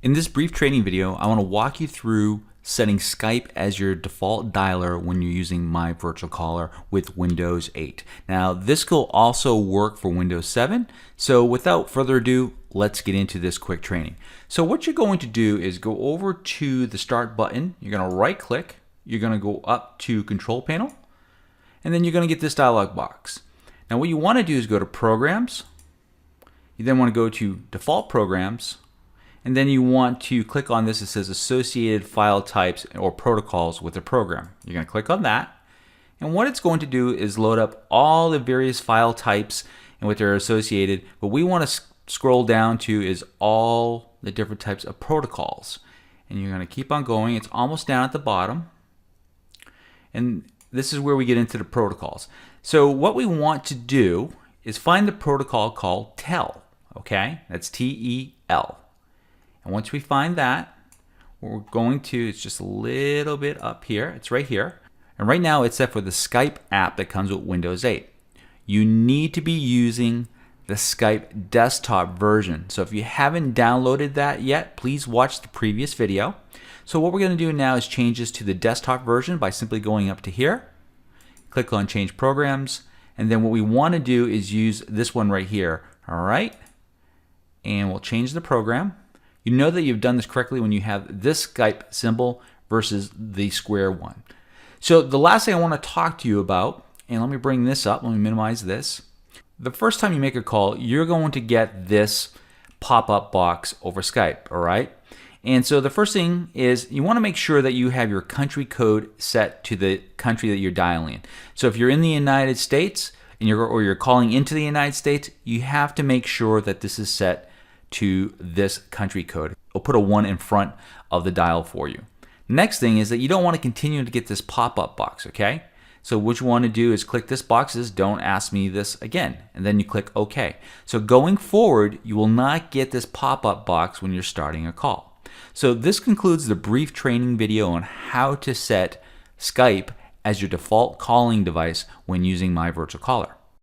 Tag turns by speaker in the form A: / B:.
A: In this brief training video, I want to walk you through setting Skype as your default dialer when you're using myVirtuaCaller with Windows 8. Now, this will also work for Windows 7. So without further ado, let's get into this quick training. So what you're going to do is go over to the Start button. You're going to right click. You're going to go up to Control Panel. And then you're going to get this dialog box. Now what you want to do is go to Programs. You then want to go to Default Programs. And then you want to click on this that says Associated File Types or Protocols with the program. You're going to click on that. And what it's going to do is load up all the various file types and what they're associated. What we want to scroll down to is all the different types of protocols. And you're going to keep on going. It's almost down at the bottom. And this is where we get into the protocols. So what we want to do is find the protocol called TEL. Okay? That's T-E-L. And once we find that, what we're going to, it's just a little bit up here. It's right here. And right now it's set for the Skype app that comes with Windows 8. You need to be using the Skype desktop version. So if you haven't downloaded that yet, please watch the previous video. So what we're going to do now is change this to the desktop version by simply going up to here. Click on Change Programs. And then what we want to do is use this one right here. All right. And we'll change the program. You know that you've done this correctly when you have this Skype symbol versus the square one. So the last thing I want to talk to you about, and let me bring this up, let me minimize this. The first time you make a call, you're going to get this pop-up box over Skype, all right? And so the first thing is you want to make sure that you have your country code set to the country that you're dialing in. So if you're in the United States and you're calling into the United States, you have to make sure that this is set to this country code. It'll put a 1 in front of the dial for you. Next thing is that you don't want to continue to get this pop-up box, okay? So what you want to do is click this box, says don't ask me this again, and then you click OK. So going forward, you will not get this pop-up box when you're starting a call. So this concludes the brief training video on how to set Skype as your default calling device when using myVirtuaCaller.